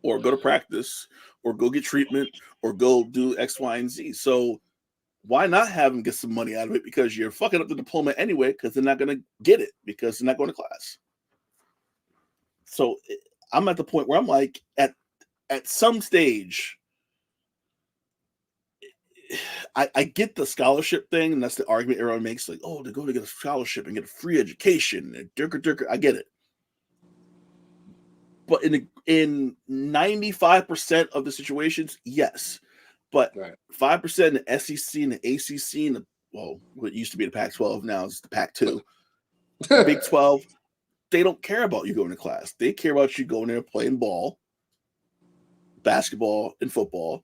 or go to practice, or go get treatment, or go do X, Y, and Z. So why not have them get some money out of it? Because you're fucking up the diploma anyway, because they're not going to get it because they're not going to class. So I'm at the point where I'm like, at some stage, I get the scholarship thing, and that's the argument everyone makes. Like, oh, they're going to get a scholarship and get a free education. And dirker. I get it. But in 95% of the situations, yes. But 5% in the SEC and the ACC and what used to be the Pac-12 now is the Pac-2, the Big 12. They don't care about you going to class. They care about you going there playing ball, basketball, and football,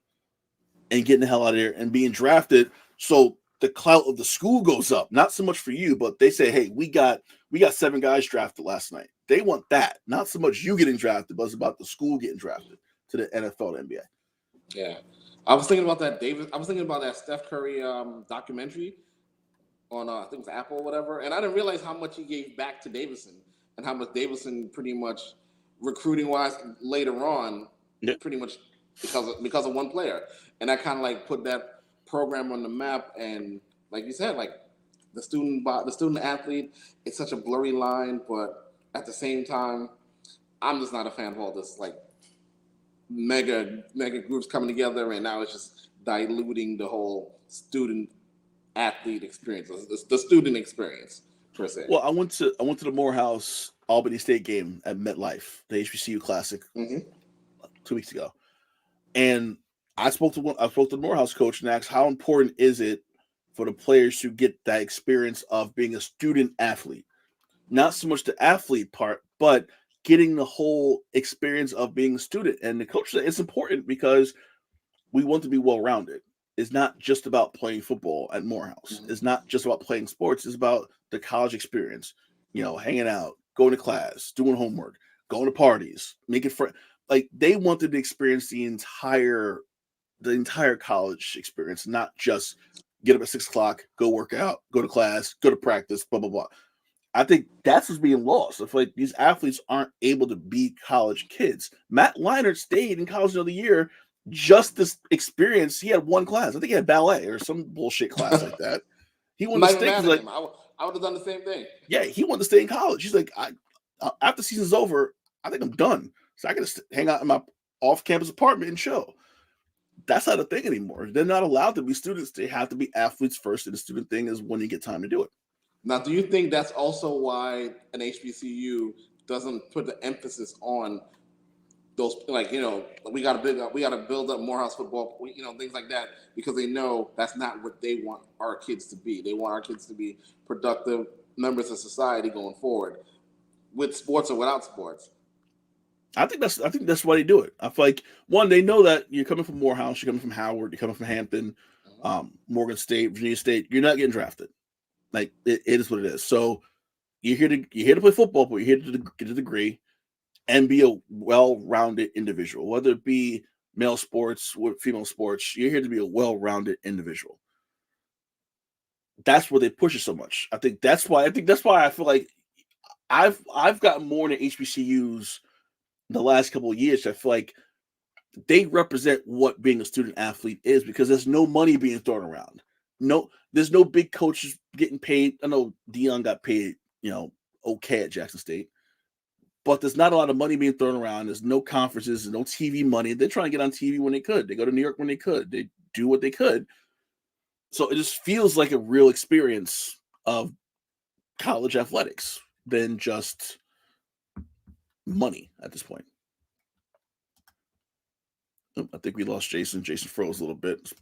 and getting the hell out of there and being drafted. So the clout of the school goes up. Not so much for you, but they say, hey, we got 7 guys drafted last night. They want that. Not so much you getting drafted, but it's about the school getting drafted to the NFL and NBA. Yeah. I was thinking about that, David. I was thinking about that Steph Curry documentary on I think it was Apple or whatever, and I didn't realize how much he gave back to Davidson and how much Davidson pretty much recruiting wise later on, pretty much because of one player, and I kind of like put that program on the map. And like you said, like the student athlete, it's such a blurry line, but at the same time, I'm just not a fan of all this like mega groups coming together, and now it's just diluting the whole student athlete experience, the student experience per se. Well, I went to the Morehouse Albany State game at MetLife, the HBCU Classic, 2 weeks ago, and I spoke to the Morehouse coach and asked how important is it for the players to get that experience of being a student athlete, not so much the athlete part, but getting the whole experience of being a student. And the coach said it's important because we want to be well rounded. It's not just about playing football at Morehouse. It's not just about playing sports. It's about the college experience, hanging out, going to class, doing homework, going to parties, making friends. Like they wanted to experience the entire college experience, not just get up at 6 o'clock, go work out, go to class, go to practice, blah, blah, blah. I think that's what's being lost. I feel like these athletes aren't able to be college kids. Matt Leinart stayed in college another year just this experience. He had one class. I think he had ballet or some bullshit class like that. He wanted to stay. Like, I would have done the same thing. Yeah, he wanted to stay in college. He's like, after the season's over, I think I'm done. So I can hang out in my off-campus apartment and chill. That's not a thing anymore. They're not allowed to be students. They have to be athletes first, and the student thing is when you get time to do it. Now, do you think that's also why an HBCU doesn't put the emphasis on those, we got to build up Morehouse football, things like that, because they know that's not what they want our kids to be. They want our kids to be productive members of society going forward, with sports or without sports. I think that's why they do it. I feel like, one, they know that you're coming from Morehouse, you're coming from Howard, you're coming from Hampton, Morgan State, Virginia State. You're not getting drafted. Like it is what it is. So you're here to play football, but you're here to get a degree and be a well-rounded individual, whether it be male sports or female sports. You're here to be a well-rounded individual. That's where they push it so much. I think that's why I feel like I've gotten more into HBCUs the last couple of years. I feel like they represent what being a student athlete is, because there's no money being thrown around. No, there's no big coaches getting paid. I know Dion got paid, okay at Jackson State, but there's not a lot of money being thrown around. There's no conferences, no TV money. They're trying to get on TV when they could. They go to New York when they could. They do what they could. So it just feels like a real experience of college athletics than just money at this point. I think we lost Jason. Jason froze a little bit.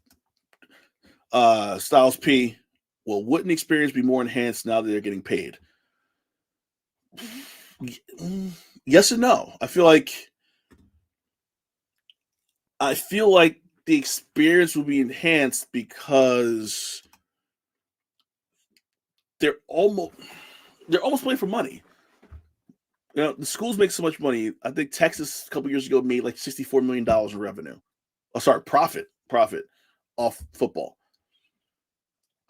Styles P. Well, wouldn't the experience be more enhanced now that they're getting paid? Yes and no. I feel like the experience will be enhanced because they're almost playing for money. The schools make so much money. I think Texas a couple years ago made like $64 million in revenue. Profit off football.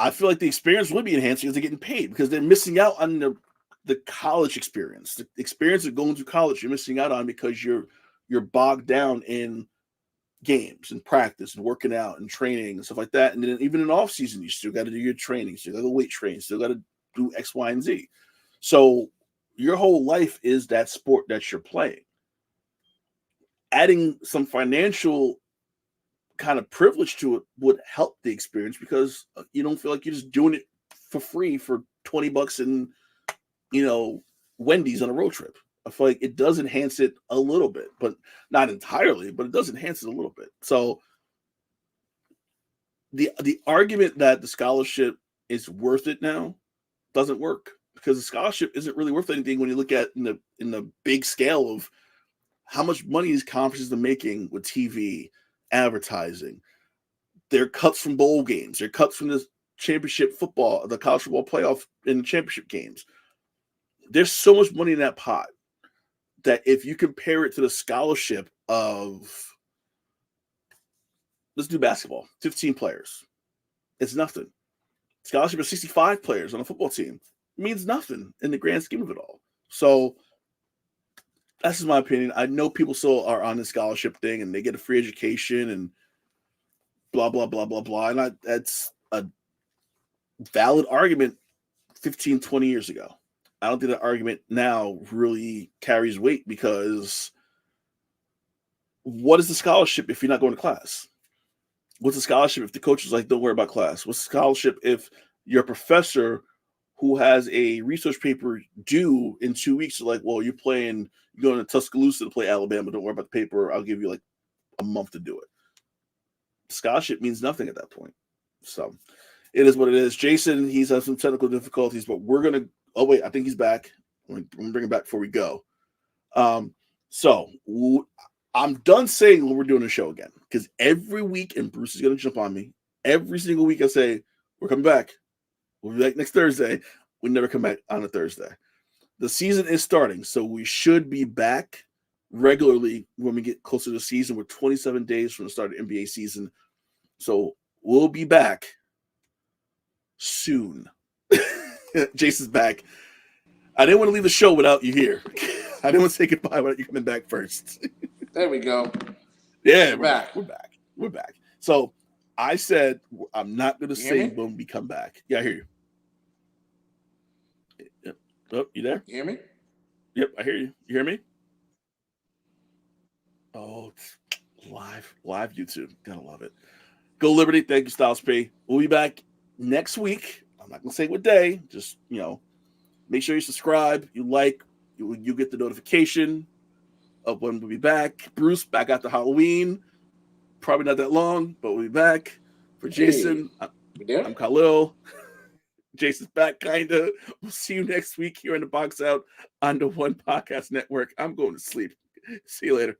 I feel like the experience will be enhanced because they're getting paid, because they're missing out on the college experience. The experience of going to college, you're missing out on because you're bogged down in games and practice and working out and training and stuff like that. And then even in off season, you still got to do your training, still got to weight train, still got to do X, Y, and Z. So your whole life is that sport that you're playing. Adding some financial kind of privilege to it would help the experience, because you don't feel like you're just doing it for free for $20 and Wendy's on a road trip. I feel like it does enhance it a little bit, but not entirely, but it does enhance it a little bit. So the argument that the scholarship is worth it now doesn't work, because the scholarship isn't really worth anything when you look at in the big scale of how much money these conferences are making with TV, advertising. They're cuts from bowl games. They're cuts from the championship football, the college football playoff and championship games. There's so much money in that pot that if you compare it to the scholarship of, let's do basketball, 15 players, it's nothing. Scholarship of 65 players on a football team means nothing in the grand scheme of it all. So that's just my opinion. I know people still are on the scholarship thing and they get a free education and blah, blah, blah, blah, blah. And that's a valid argument 15, 20 years ago. I don't think that argument now really carries weight, because what is the scholarship if you're not going to class? What's a scholarship if the coach is like, don't worry about class? What's a scholarship if your professor who has a research paper due in 2 weeks is like, well, you're going to Tuscaloosa to play Alabama. Don't worry about the paper. I'll give you like a month to do it. Scholarship means nothing at that point. So it is what it is. Jason, he's had some technical difficulties, but we're going to, oh, wait, I think he's back. I'm going to bring him back before we go. So I'm done saying when we're doing the show again, because every week, and Bruce is going to jump on me, every single week I say, we're coming back. We'll be back next Thursday. We never come back on a Thursday. The season is starting, so we should be back regularly when we get closer to the season. We're 27 days from the start of the NBA season. So we'll be back soon. Jason's back. I didn't want to leave the show without you here. I didn't want to say goodbye without you coming back first. There we go. Yeah, we're back. We're back. So I said I'm not going to say when we come back. Yeah, I hear you. Yep. Oh, you there? You hear me? Yep, I hear you. You hear me? Oh, it's live YouTube. Gotta love it. Go Liberty. Thank you, Styles P. We'll be back next week. I'm not going to say what day. Just, make sure you subscribe. You like. You get the notification of when we'll be back. Bruce, back after Halloween. Probably not that long, but we'll be back. For Jason, I'm Kahlil. Jason's back, kind of. We'll see you next week here in the Box Out on the One Podcast Network. I'm going to sleep. See you later.